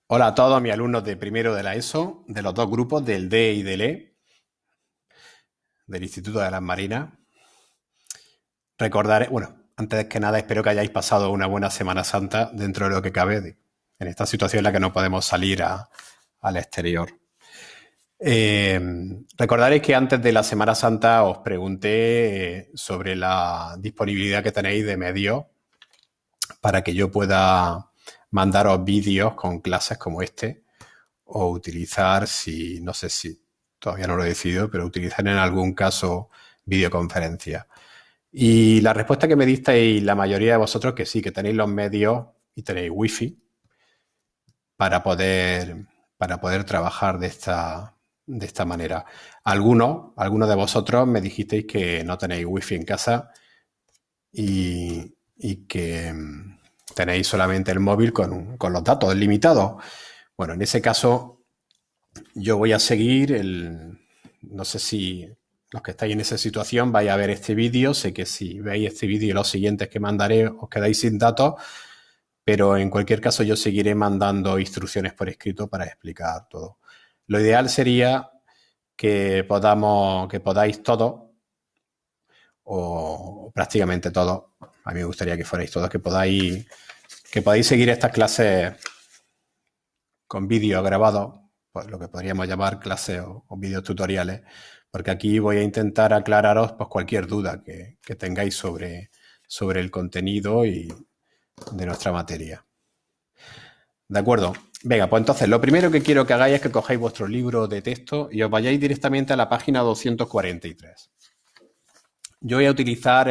Hola a todos mis alumnos de primero de la ESO, de los dos grupos, del D y del E, del Instituto de las Marinas. Recordar, bueno, antes que nada espero que hayáis pasado una buena Semana Santa dentro de lo que cabe, en esta situación en la que no podemos salir al exterior. Recordaréis que antes de la Semana Santa os pregunté sobre la disponibilidad que tenéis de medios para que yo pueda mandaros vídeos con clases como este o utilizar, si no sé si todavía no lo he decidido, pero utilizar en algún caso videoconferencia. Y la respuesta que me disteis la mayoría de vosotros que sí, que tenéis los medios y tenéis wifi para poder trabajar de esta manera. Algunos de vosotros me dijisteis que no tenéis wifi en casa y que tenéis solamente el móvil con los datos limitados. Bueno, en ese caso yo voy a seguir no sé si los que estáis en esa situación vais a ver este vídeo. Sé que si veis este vídeo y los siguientes que mandaré os quedáis sin datos, pero en cualquier caso yo seguiré mandando instrucciones por escrito para explicar todo. Lo ideal sería que podáis todos, o prácticamente todos, a mí me gustaría que fuerais todos, que podáis seguir estas clases con vídeos grabados, pues lo que podríamos llamar clases o vídeos tutoriales, porque aquí voy a intentar aclararos pues, cualquier duda que tengáis sobre el contenido y de nuestra materia. ¿De acuerdo? Venga, pues entonces lo primero que quiero que hagáis es que cojáis vuestro libro de texto y os vayáis directamente a la página 243. Yo voy a utilizar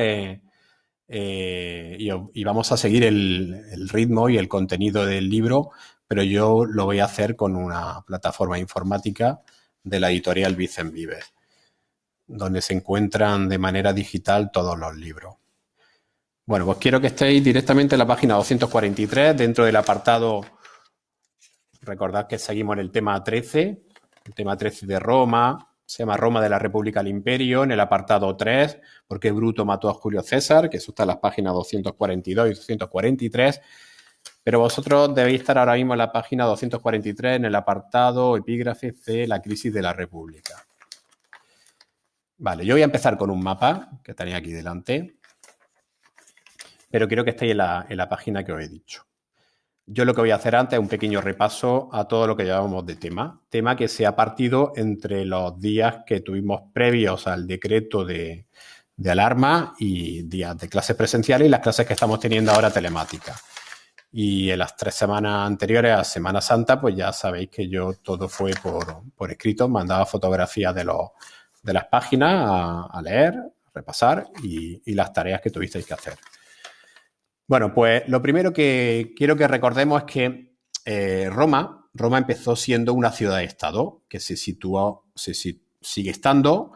y vamos a seguir el ritmo y el contenido del libro, pero yo lo voy a hacer con una plataforma informática de la editorial Vicens Vives, donde se encuentran de manera digital todos los libros. Bueno, pues quiero que estéis directamente en la página 243, dentro del apartado, recordad que seguimos en el tema 13 de Roma. Se llama Roma de la República al Imperio, en el apartado 3, porque Bruto mató a Julio César, que eso está en las páginas 242 y 243, pero vosotros debéis estar ahora mismo en la página 243, en el apartado epígrafes de la crisis de la República. Vale, yo voy a empezar con un mapa que tenía aquí delante, pero quiero que estéis en la página que os he dicho. Yo lo que voy a hacer antes es un pequeño repaso a todo lo que llevamos de tema que se ha partido entre los días que tuvimos previos al decreto de alarma y días de clases presenciales y las clases que estamos teniendo ahora telemáticas. Y en las 3 semanas anteriores a Semana Santa, pues ya sabéis que yo todo fue por escrito, mandaba fotografías de las páginas a leer, repasar y las tareas que tuvisteis que hacer. Bueno, pues lo primero que quiero que recordemos es que Roma empezó siendo una ciudad-estado que sigue estando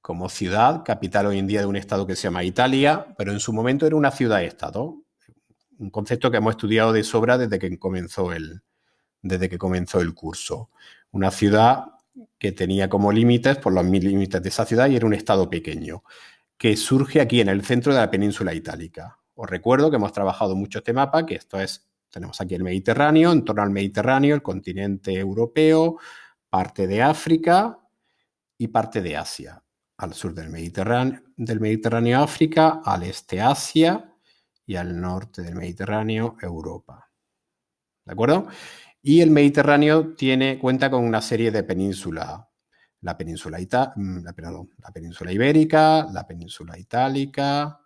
como ciudad, capital hoy en día de un estado que se llama Italia, pero en su momento era una ciudad-estado, un concepto que hemos estudiado de sobra desde que comenzó el curso. Una ciudad que tenía como límites, por los límites de esa ciudad, y era un estado pequeño, que surge aquí en el centro de la península itálica. Os recuerdo que hemos trabajado mucho este mapa, que esto es, tenemos aquí el Mediterráneo, en torno al Mediterráneo, el continente europeo, parte de África y parte de Asia. Al sur del Mediterráneo África, al este Asia y al norte del Mediterráneo Europa. ¿De acuerdo? Y el Mediterráneo cuenta con una serie de penínsulas. La península ibérica, la península itálica,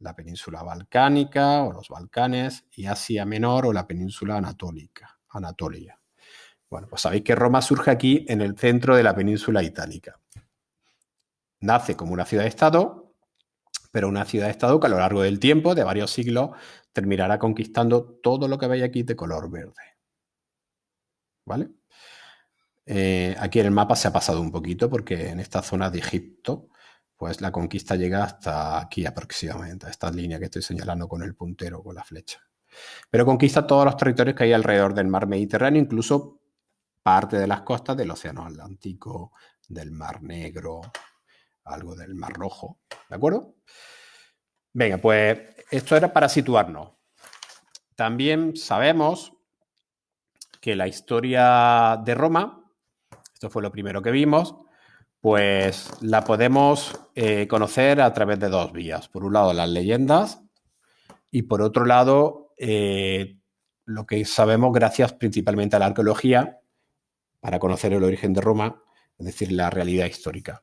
la península balcánica o los Balcanes y Asia Menor o la península Anatolia. Bueno, pues sabéis que Roma surge aquí en el centro de la península itálica. Nace como una ciudad-estado, pero una ciudad-estado que a lo largo del tiempo, de varios siglos, terminará conquistando todo lo que veis aquí de color verde. ¿Vale? Aquí en el mapa se ha pasado un poquito porque en esta zona de Egipto, pues la conquista llega hasta aquí aproximadamente, a esta línea que estoy señalando con el puntero, con la flecha. Pero conquista todos los territorios que hay alrededor del mar Mediterráneo, incluso parte de las costas del Océano Atlántico, del Mar Negro, algo del Mar Rojo. ¿De acuerdo? Venga, pues esto era para situarnos. También sabemos que la historia de Roma, esto fue lo primero que vimos, pues la podemos conocer a través de dos vías. Por un lado, las leyendas y por otro lado, lo que sabemos gracias principalmente a la arqueología para conocer el origen de Roma, es decir, la realidad histórica.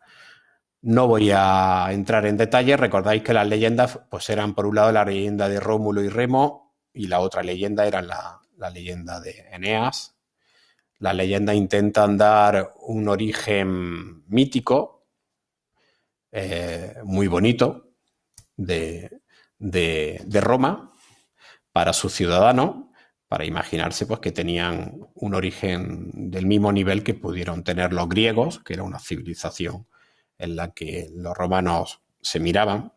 No voy a entrar en detalle. Recordáis que las leyendas pues eran, por un lado, la leyenda de Rómulo y Remo y la otra leyenda era la leyenda de Eneas. Las leyendas intentan dar un origen mítico, muy bonito, de Roma para sus ciudadanos, para imaginarse pues, que tenían un origen del mismo nivel que pudieron tener los griegos, que era una civilización en la que los romanos se miraban,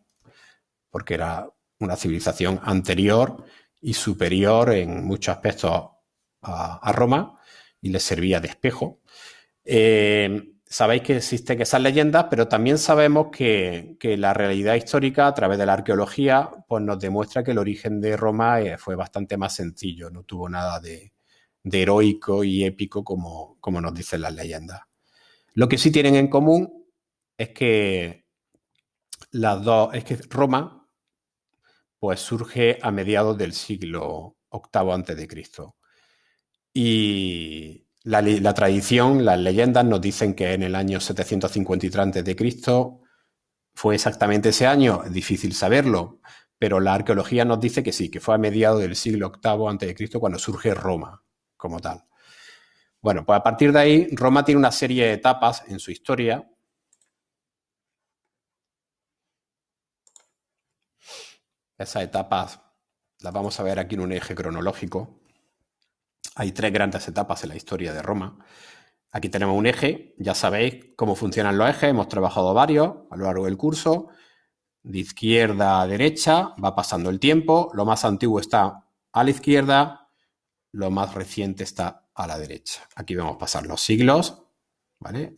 porque era una civilización anterior y superior en muchos aspectos a Roma y les servía de espejo. Sabéis que existen esas leyendas, pero también sabemos que la realidad histórica a través de la arqueología pues nos demuestra que el origen de Roma fue bastante más sencillo, no tuvo nada de heroico y épico como nos dicen las leyendas. Lo que sí tienen en común es que Roma pues surge a mediados del siglo VIII a.C. Y la tradición, las leyendas nos dicen que en el año 753 a.C. fue exactamente ese año, es difícil saberlo, pero la arqueología nos dice que sí, que fue a mediados del siglo VIII a.C. cuando surge Roma como tal. Bueno, pues a partir de ahí, Roma tiene una serie de etapas en su historia. Esas etapas las vamos a ver aquí en un eje cronológico. Hay tres grandes etapas en la historia de Roma. Aquí tenemos un eje, ya sabéis cómo funcionan los ejes, hemos trabajado varios a lo largo del curso. De izquierda a derecha va pasando el tiempo, lo más antiguo está a la izquierda, lo más reciente está a la derecha. Aquí vemos pasar los siglos, ¿vale?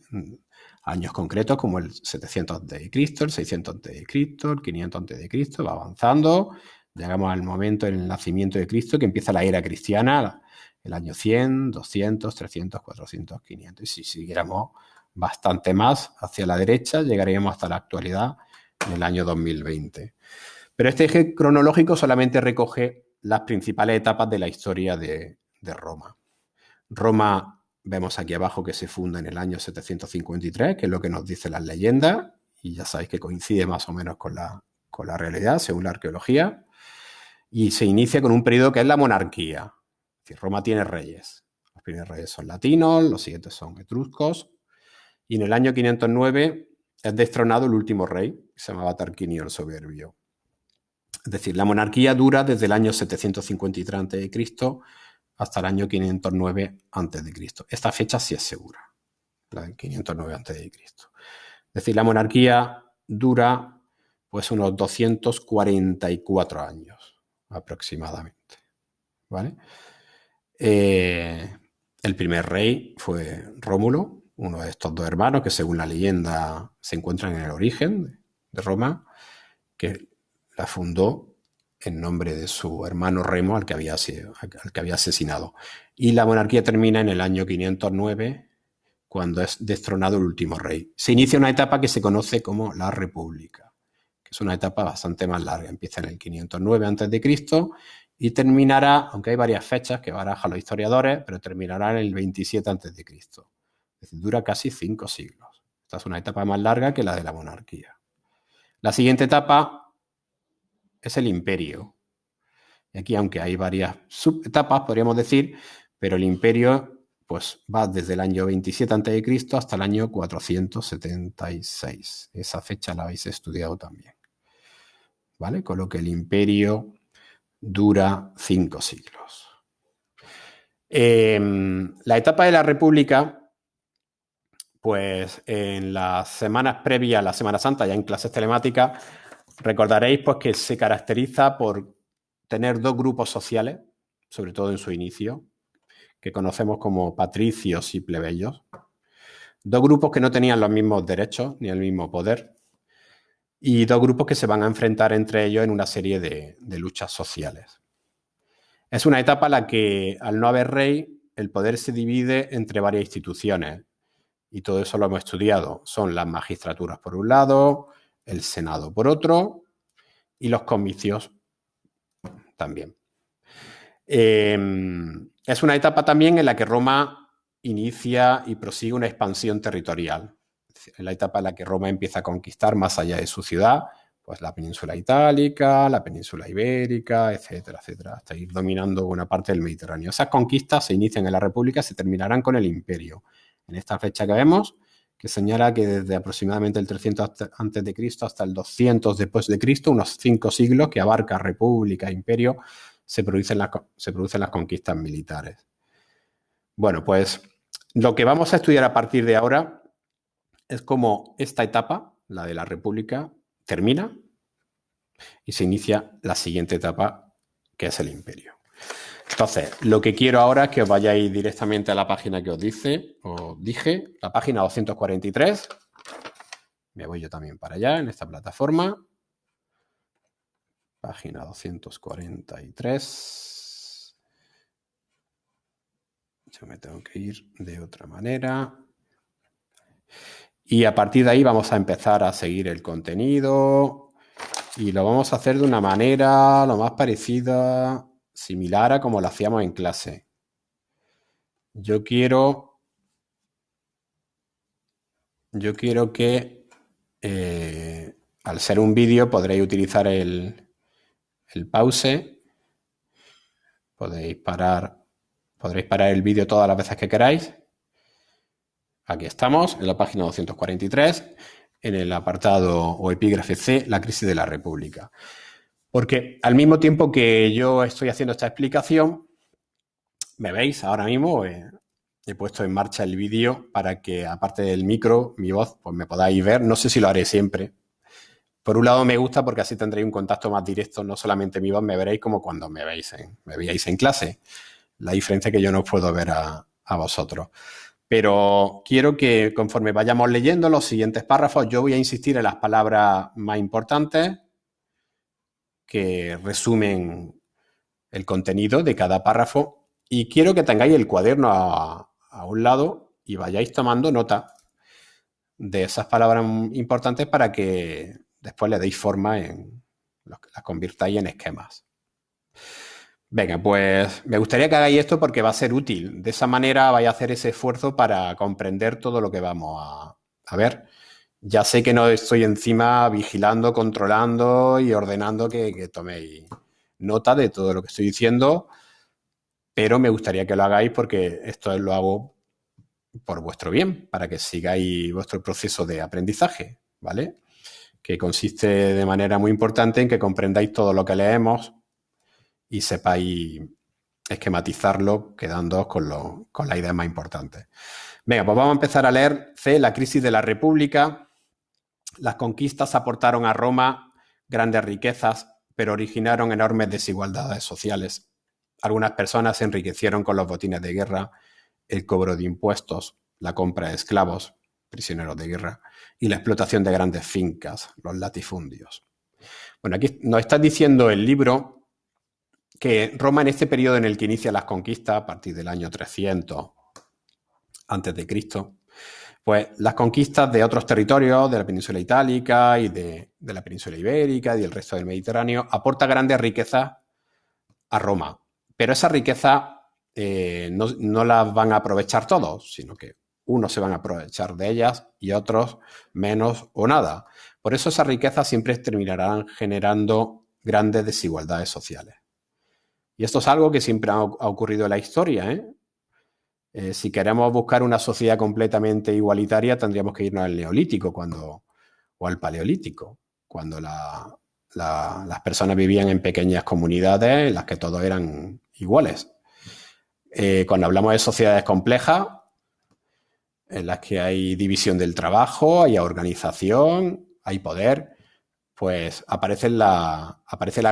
Años concretos como el 700 a.C., el 600 a.C., el 500 a.C., va avanzando. Llegamos al momento del nacimiento de Cristo, que empieza la era cristiana, el año 100, 200, 300, 400, 500. Y si siguiéramos bastante más hacia la derecha, llegaríamos hasta la actualidad en el año 2020. Pero este eje cronológico solamente recoge las principales etapas de la historia de Roma. Roma, vemos aquí abajo que se funda en el año 753, que es lo que nos dicen las leyendas, y ya sabéis que coincide más o menos con la realidad, según la arqueología, y se inicia con un periodo que es la monarquía. Es decir, Roma tiene reyes. Los primeros reyes son latinos, los siguientes son etruscos, y en el año 509 es destronado el último rey, que se llamaba Tarquinio el Soberbio. Es decir, la monarquía dura desde el año 753 a.C. hasta el año 509 a.C. Esta fecha sí es segura, la del 509 a.C. Es decir, la monarquía dura pues unos 244 años aproximadamente, ¿vale? El primer rey fue Rómulo, uno de estos dos hermanos que según la leyenda se encuentran en el origen de Roma, que la fundó en nombre de su hermano Remo, al que había asesinado. Y la monarquía termina en el año 509, cuando es destronado el último rey. Se inicia una etapa que se conoce como la República, que es una etapa bastante más larga. Empieza en el 509 a.C. y terminará, aunque hay varias fechas que barajan los historiadores, pero terminará en el 27 a.C. Es decir, dura casi 5 siglos. Esta es una etapa más larga que la de la monarquía. La siguiente etapa es el imperio. Y aquí, aunque hay varias subetapas, podríamos decir, pero el imperio pues, va desde el año 27 a.C. hasta el año 476. Esa fecha la habéis estudiado también. ¿Vale? Con lo que el imperio dura 5 siglos. La etapa de la República, pues en las semanas previas a la Semana Santa, ya en clases telemáticas, recordaréis pues, que se caracteriza por tener dos grupos sociales, sobre todo en su inicio, que conocemos como patricios y plebeyos. Dos grupos que no tenían los mismos derechos ni el mismo poder, y dos grupos que se van a enfrentar entre ellos en una serie de luchas sociales. Es una etapa en la que, al no haber rey, el poder se divide entre varias instituciones y todo eso lo hemos estudiado. Son las magistraturas por un lado, el Senado por otro y los comicios también. Es una etapa también en la que Roma inicia y prosigue una expansión territorial. En la etapa en la que Roma empieza a conquistar más allá de su ciudad, pues la península itálica, la península ibérica, etcétera, etcétera, hasta ir dominando buena parte del Mediterráneo. Esas conquistas se inician en la República y se terminarán con el Imperio. En esta fecha que vemos, que señala que desde aproximadamente el 300 a.C. hasta el 200 después de Cristo, unos 5 siglos que abarca República e Imperio, se producen las conquistas militares. Bueno, pues lo que vamos a estudiar a partir de ahora es cómo esta etapa, la de la República, termina y se inicia la siguiente etapa, que es el Imperio. Entonces, lo que quiero ahora es que os vayáis directamente a la página que os dije, la página 243. Me voy yo también para allá, en esta plataforma. Página 243. Yo me tengo que ir de otra manera. Y a partir de ahí vamos a empezar a seguir el contenido y lo vamos a hacer de una manera lo más parecida, similar a como lo hacíamos en clase. Yo quiero que al ser un vídeo podréis utilizar el pause. Podréis parar el vídeo todas las veces que queráis. Aquí estamos, en la página 243, en el apartado o epígrafe C, la crisis de la República. Porque al mismo tiempo que yo estoy haciendo esta explicación, me veis ahora mismo, he puesto en marcha el vídeo para que, aparte del micro, mi voz, pues me podáis ver. No sé si lo haré siempre. Por un lado me gusta porque así tendréis un contacto más directo, no solamente mi voz, me veréis como cuando me veáis en clase. La diferencia es que yo no os puedo ver a vosotros. Pero quiero que conforme vayamos leyendo los siguientes párrafos, yo voy a insistir en las palabras más importantes que resumen el contenido de cada párrafo y quiero que tengáis el cuaderno a un lado y vayáis tomando nota de esas palabras importantes para que después le deis forma, las convirtáis en esquemas. Venga, pues me gustaría que hagáis esto porque va a ser útil. De esa manera vais a hacer ese esfuerzo para comprender todo lo que vamos a ver. Ya sé que no estoy encima vigilando, controlando y ordenando que toméis nota de todo lo que estoy diciendo, pero me gustaría que lo hagáis porque esto lo hago por vuestro bien, para que sigáis vuestro proceso de aprendizaje, ¿vale? Que consiste de manera muy importante en que comprendáis todo lo que leemos y sepáis esquematizarlo, quedándoos con las ideas más importantes. Venga, pues vamos a empezar a leer C, la crisis de la República. Las conquistas aportaron a Roma grandes riquezas, pero originaron enormes desigualdades sociales. Algunas personas se enriquecieron con los botines de guerra, el cobro de impuestos, la compra de esclavos, prisioneros de guerra, y la explotación de grandes fincas, los latifundios. Bueno, aquí nos está diciendo el libro que Roma, en este periodo en el que inicia las conquistas, a partir del año 300 a.C., pues las conquistas de otros territorios, de la península itálica y de la península ibérica y del resto del Mediterráneo, aporta grandes riquezas a Roma. Pero esas riquezas no las van a aprovechar todos, sino que unos se van a aprovechar de ellas y otros menos o nada. Por eso esas riquezas siempre terminarán generando grandes desigualdades sociales. Y esto es algo que siempre ha ocurrido en la historia, si queremos buscar una sociedad completamente igualitaria, tendríamos que irnos al Neolítico o al Paleolítico, cuando las personas vivían en pequeñas comunidades en las que todos eran iguales. Cuando hablamos de sociedades complejas, en las que hay división del trabajo, hay organización, hay poder, pues aparece la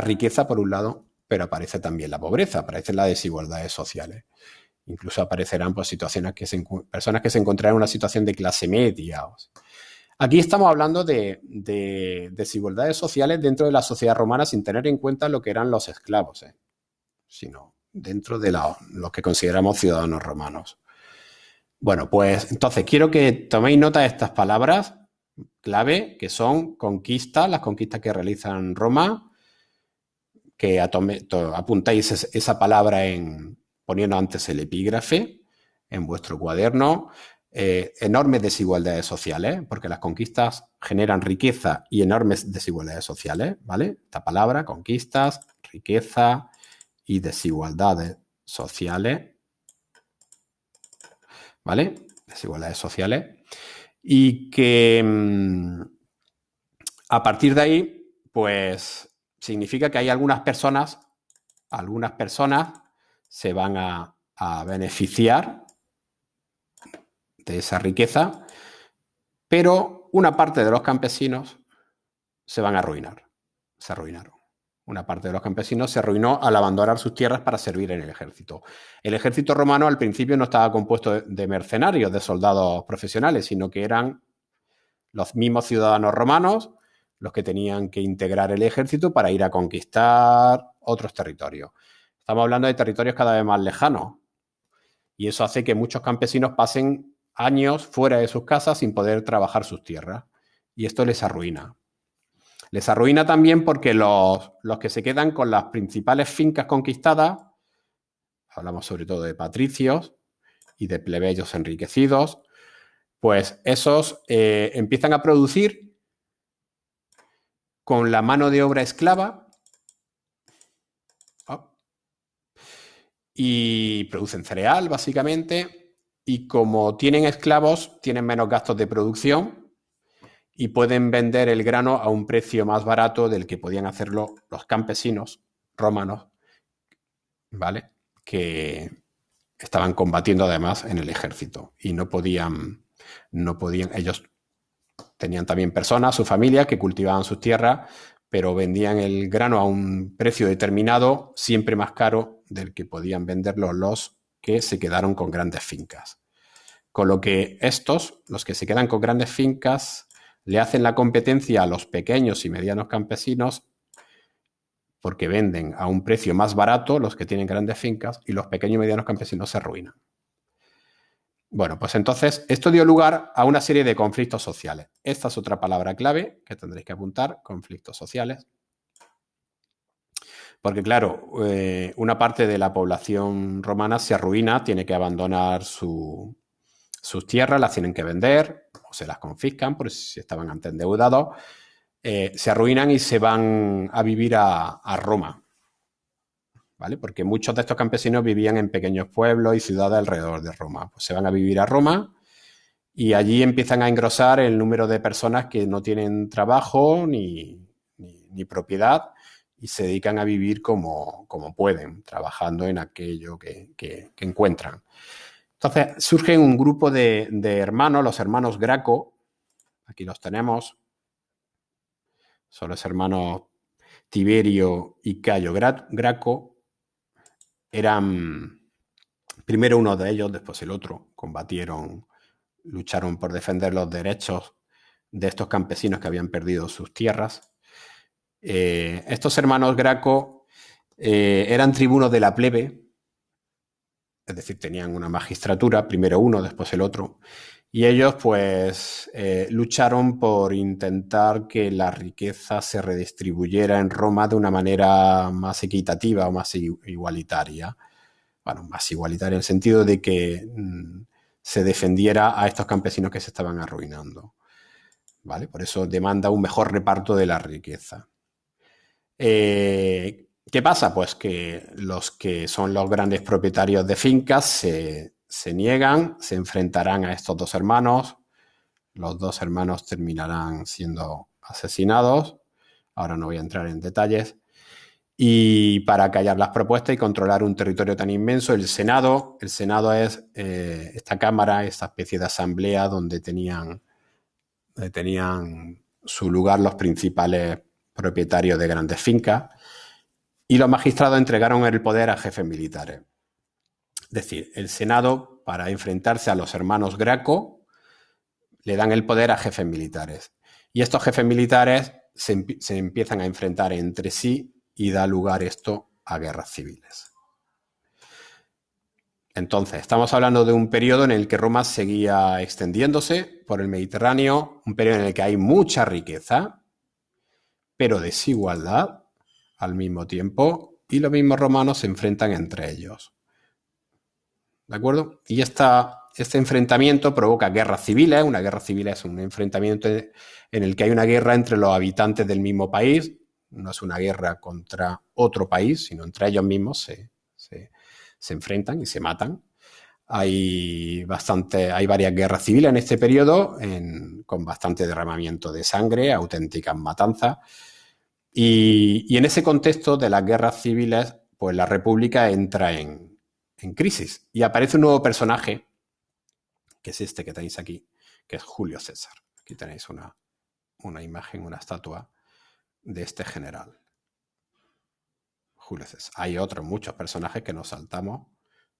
riqueza por un lado, pero aparece también la pobreza, aparecen las desigualdades sociales. Incluso aparecerán pues, personas que se encontrarán en una situación de clase media. Aquí estamos hablando de desigualdades sociales dentro de la sociedad romana sin tener en cuenta lo que eran los esclavos, sino dentro de los que consideramos ciudadanos romanos. Bueno, pues entonces quiero que toméis nota de estas palabras clave, que son conquistas, las conquistas que realizan Roma, que apuntáis esa palabra poniendo antes el epígrafe en vuestro cuaderno. Enormes desigualdades sociales, porque las conquistas generan riqueza y enormes desigualdades sociales, ¿vale? Esta palabra, conquistas, riqueza y desigualdades sociales, ¿vale? Desigualdades sociales. Y que a partir de ahí, pues significa que hay algunas personas se van a beneficiar de esa riqueza, pero una parte de los campesinos se van a arruinar. Se arruinaron. Una parte de los campesinos se arruinó al abandonar sus tierras para servir en el ejército. El ejército romano al principio no estaba compuesto de mercenarios, de soldados profesionales, sino que eran los mismos ciudadanos romanos los que tenían que integrar el ejército para ir a conquistar otros territorios. Estamos hablando de territorios cada vez más lejanos y eso hace que muchos campesinos pasen años fuera de sus casas sin poder trabajar sus tierras y esto les arruina. Les arruina también porque los que se quedan con las principales fincas conquistadas, hablamos sobre todo de patricios y de plebeyos enriquecidos, pues esos empiezan a producir con la mano de obra esclava y producen cereal, básicamente, y como tienen esclavos, tienen menos gastos de producción y pueden vender el grano a un precio más barato del que podían hacerlo los campesinos romanos, ¿vale? Que estaban combatiendo además en el ejército y no podían, ellos tenían también personas, su familia, que cultivaban sus tierras, pero vendían el grano a un precio determinado, siempre más caro del que podían venderlo los que se quedaron con grandes fincas. Con lo que estos, los que se quedan con grandes fincas, le hacen la competencia a los pequeños y medianos campesinos porque venden a un precio más barato los que tienen grandes fincas y los pequeños y medianos campesinos se arruinan. Bueno, pues entonces esto dio lugar a una serie de conflictos sociales. Esta es otra palabra clave que tendréis que apuntar, conflictos sociales. Porque claro, una parte de la población romana se arruina, tiene que abandonar sus tierras, las tienen que vender o se las confiscan por si estaban antes endeudados. Se arruinan y se van a vivir a Roma, ¿vale? Porque muchos de estos campesinos vivían en pequeños pueblos y ciudades alrededor de Roma. Pues se van a vivir a Roma y allí empiezan a engrosar el número de personas que no tienen trabajo ni propiedad y se dedican a vivir como pueden, trabajando en aquello que encuentran. Entonces surge un grupo de hermanos, los hermanos Graco, aquí los tenemos, son los hermanos Tiberio y Cayo Graco, eran primero uno de ellos, después el otro, lucharon por defender los derechos de estos campesinos que habían perdido sus tierras. Estos hermanos Graco eran tribunos de la plebe, es decir, tenían una magistratura, primero uno, después el otro, y ellos pues lucharon por intentar que la riqueza se redistribuyera en Roma de una manera más equitativa o más igualitaria. Bueno, más igualitaria en el sentido de que se defendiera a estos campesinos que se estaban arruinando, ¿vale? Por eso demanda un mejor reparto de la riqueza. ¿Qué pasa? Pues que los que son los grandes propietarios de fincas se niegan, se enfrentarán a estos dos hermanos. Los dos hermanos terminarán siendo asesinados. Ahora no voy a entrar en detalles. Y para callar las propuestas y controlar un territorio tan inmenso, el Senado es esta cámara, esta especie de asamblea donde tenían su lugar los principales propietarios de grandes fincas, y los magistrados entregaron el poder a jefes militares. Es decir, el Senado, para enfrentarse a los hermanos Graco, le dan el poder a jefes militares. Y estos jefes militares se empiezan a enfrentar entre sí y da lugar esto a guerras civiles. Entonces, estamos hablando de un periodo en el que Roma seguía extendiéndose por el Mediterráneo, un periodo en el que hay mucha riqueza, pero desigualdad al mismo tiempo, y los mismos romanos se enfrentan entre ellos. ¿De acuerdo? Y este enfrentamiento provoca guerras civiles. Una guerra civil es un enfrentamiento en el que hay una guerra entre los habitantes del mismo país. No es una guerra contra otro país, sino entre ellos mismos se enfrentan y se matan. Hay varias guerras civiles en este periodo, con bastante derramamiento de sangre, auténticas matanzas. Y en ese contexto de las guerras civiles, pues la República entra en crisis y aparece un nuevo personaje, que es este que tenéis aquí, que es Julio César. Aquí tenéis una imagen, una estatua de este general, Julio César. Hay otros muchos personajes que nos saltamos,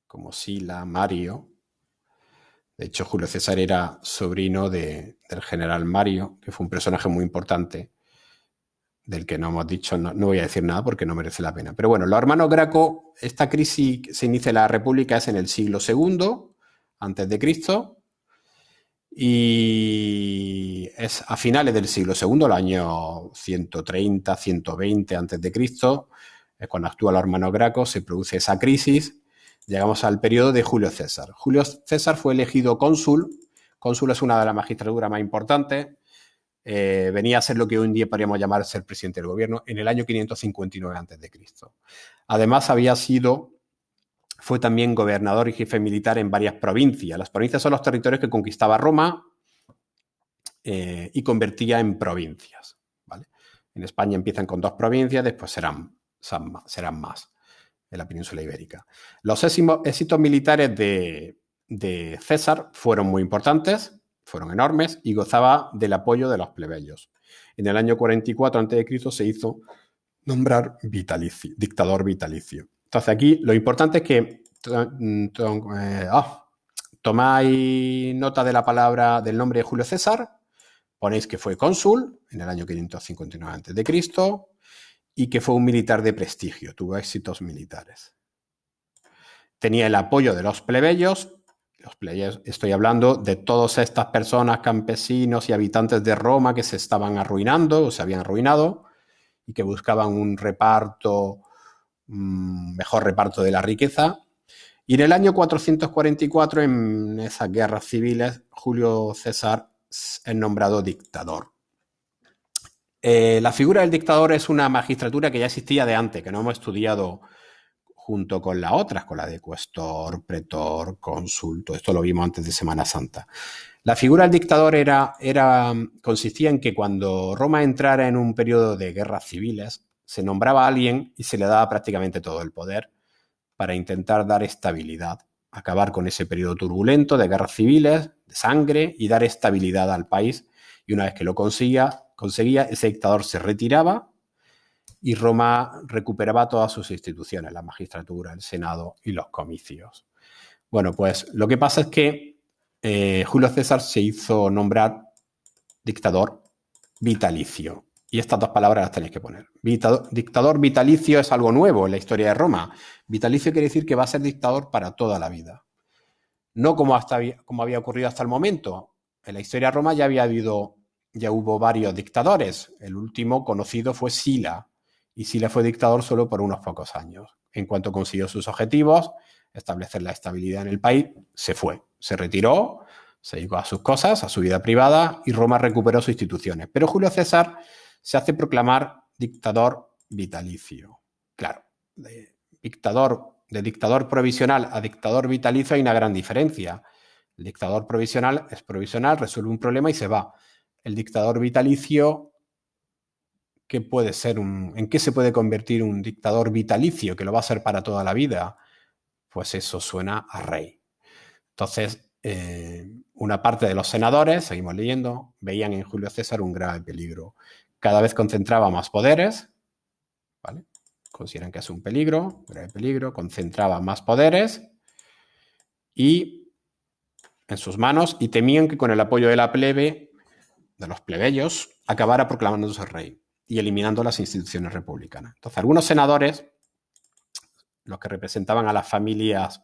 como Sila, Mario. De hecho, Julio César era sobrino del general Mario, que fue un personaje muy importante, del que no hemos dicho, no voy a decir nada porque no merece la pena. Pero bueno, los hermanos Graco, esta crisis se inicia en la República es en el siglo II antes de Cristo, y es a finales del siglo II, el año 130, 120 antes de Cristo, es cuando actúa los hermanos Graco, se produce esa crisis. Llegamos al periodo de Julio César. Julio César fue elegido cónsul. Cónsul es una de las magistraturas más importantes. Venía a ser lo que hoy en día podríamos llamar ser presidente del gobierno en el año 559 a.C. Además, fue también gobernador y jefe militar en varias provincias. Las provincias son los territorios que conquistaba Roma y convertía en provincias. ¿Vale? En España empiezan con 2 provincias, después serán más en la península ibérica. Los éxitos militares de César fueron muy importantes, fueron enormes y gozaba del apoyo de los plebeyos. En el año 44 a.C. se hizo nombrar dictador vitalicio. Entonces aquí lo importante es que tomáis nota de la palabra del nombre de Julio César, ponéis que fue cónsul en el año 559 a.C. y que fue un militar de prestigio, tuvo éxitos militares. Tenía el apoyo de los plebeyos. Los plebeyos, estoy hablando de todas estas personas, campesinos y habitantes de Roma que se estaban arruinando o se habían arruinado y que buscaban un mejor reparto de la riqueza. Y en el año 444, en esas guerras civiles, Julio César es nombrado dictador. La figura del dictador es una magistratura que ya existía de antes, que no hemos estudiado junto con las otras, con la de cuestor, pretor, cónsul. Todo esto lo vimos antes de Semana Santa. La figura del dictador consistía en que cuando Roma entrara en un periodo de guerras civiles, se nombraba a alguien y se le daba prácticamente todo el poder para intentar dar estabilidad, acabar con ese periodo turbulento de guerras civiles, de sangre, y dar estabilidad al país. Y una vez que lo conseguía, ese dictador se retiraba y Roma recuperaba todas sus instituciones, la magistratura, el senado y los comicios. Bueno, pues lo que pasa es que Julio César se hizo nombrar dictador vitalicio. Y estas 2 palabras las tenéis que poner. Dictador vitalicio es algo nuevo en la historia de Roma. Vitalicio quiere decir que va a ser dictador para toda la vida. No como había ocurrido hasta el momento. En la historia de Roma ya hubo varios dictadores. El último conocido fue Sila. Y Sila fue dictador solo por unos pocos años. En cuanto consiguió sus objetivos, establecer la estabilidad en el país, se fue. Se retiró, se dedicó a sus cosas, a su vida privada, y Roma recuperó sus instituciones. Pero Julio César se hace proclamar dictador vitalicio. Claro, de dictador provisional a dictador vitalicio hay una gran diferencia. El dictador provisional es provisional, resuelve un problema y se va. El dictador vitalicio, ¿qué puede ser? ¿En qué se puede convertir un dictador vitalicio que lo va a ser para toda la vida? Pues eso suena a rey. Entonces, una parte de los senadores, seguimos leyendo, veían en Julio César un grave peligro. Cada vez concentraba más poderes, ¿vale? Consideran que es un peligro, grave peligro, concentraba más poderes y en sus manos, y temían que con el apoyo de la plebe, de los plebeyos, acabara proclamándose rey y eliminando las instituciones republicanas. Entonces, algunos senadores, los que representaban a las familias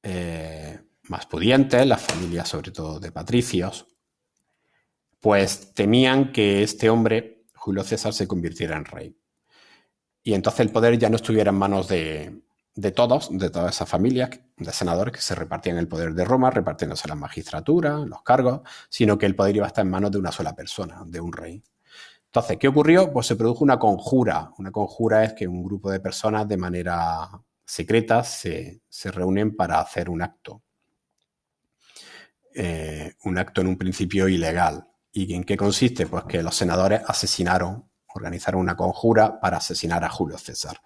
más pudientes, las familias sobre todo de patricios, pues temían que este hombre, Julio César, se convirtiera en rey. Y entonces el poder ya no estuviera en manos de todas esas familias de senadores que se repartían el poder de Roma, repartiéndose las magistraturas, los cargos, sino que el poder iba a estar en manos de una sola persona, de un rey. Entonces, ¿qué ocurrió? Pues se produjo una conjura. Una conjura es que un grupo de personas de manera secreta se reúnen para hacer un acto. Un acto en un principio ilegal. ¿Y en qué consiste? Pues que los senadores organizaron una conjura para asesinar a Julio César.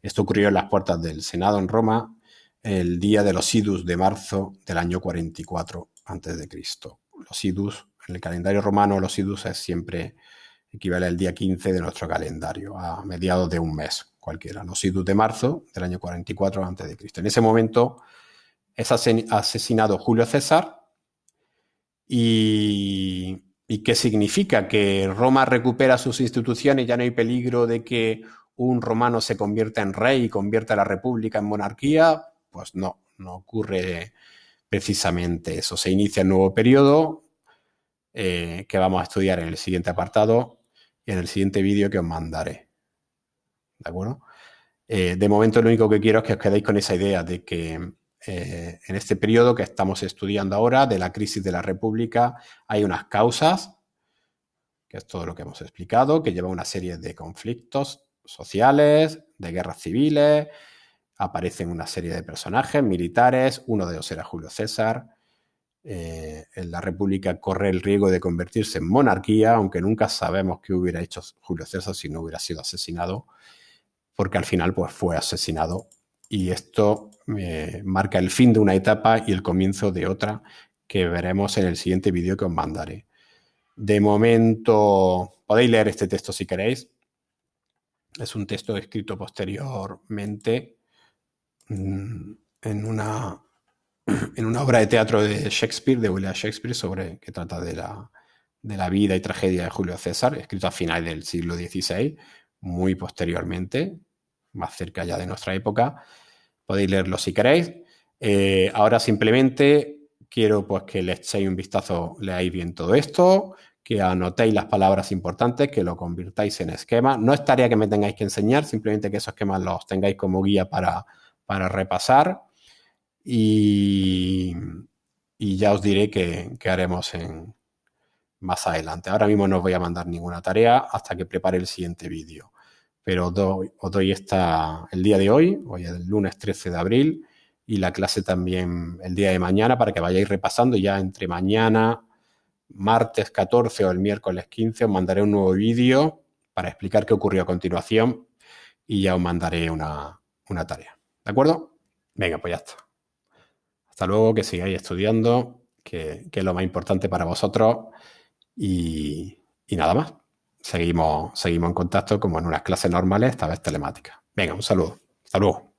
Esto ocurrió en las puertas del Senado en Roma el día de los idus de marzo del año 44 a.C. Los idus, en el calendario romano, los idus es siempre equivale al día 15 de nuestro calendario, a mediados de un mes cualquiera. Los idus de marzo del año 44 a.C. En ese momento es asesinado Julio César. ¿Y qué significa? ¿Que Roma recupera sus instituciones? ¿Ya no hay peligro de que un romano se convierta en rey y convierta a la república en monarquía? Pues no ocurre precisamente eso. Se inicia un nuevo periodo que vamos a estudiar en el siguiente apartado y en el siguiente vídeo que os mandaré. ¿De acuerdo? De momento lo único que quiero es que os quedéis con esa idea de que en este periodo que estamos estudiando ahora de la crisis de la República hay unas causas, que es todo lo que hemos explicado, que lleva una serie de conflictos sociales, de guerras civiles, aparecen una serie de personajes militares, uno de ellos era Julio César. La República corre el riesgo de convertirse en monarquía, aunque nunca sabemos qué hubiera hecho Julio César si no hubiera sido asesinado, porque al final pues, fue asesinado. Y esto marca el fin de una etapa y el comienzo de otra que veremos en el siguiente vídeo que os mandaré. De momento, podéis leer este texto si queréis. Es un texto escrito posteriormente en una obra de teatro de Shakespeare, de William Shakespeare, que trata de la vida y tragedia de Julio César, escrito a finales del siglo XVI, muy posteriormente, más cerca ya de nuestra época. Podéis leerlo si queréis. Ahora simplemente quiero pues, que le echéis un vistazo, leáis bien todo esto, que anotéis las palabras importantes, que lo convirtáis en esquemas. No es tarea que me tengáis que enseñar, simplemente que esos esquemas los tengáis como guía para repasar. Y ya os diré qué haremos más adelante. Ahora mismo no os voy a mandar ninguna tarea hasta que prepare el siguiente vídeo. Pero os doy el día de hoy es el lunes 13 de abril, y la clase también el día de mañana para que vayáis repasando. Ya entre mañana, martes 14 o el miércoles 15, os mandaré un nuevo vídeo para explicar qué ocurrió a continuación y ya os mandaré una tarea. ¿De acuerdo? Venga, pues ya está. Hasta luego, que sigáis estudiando, que es lo más importante para vosotros. Y nada más. Seguimos en contacto como en unas clases normales, esta vez telemáticas. Venga, un saludo. Hasta luego.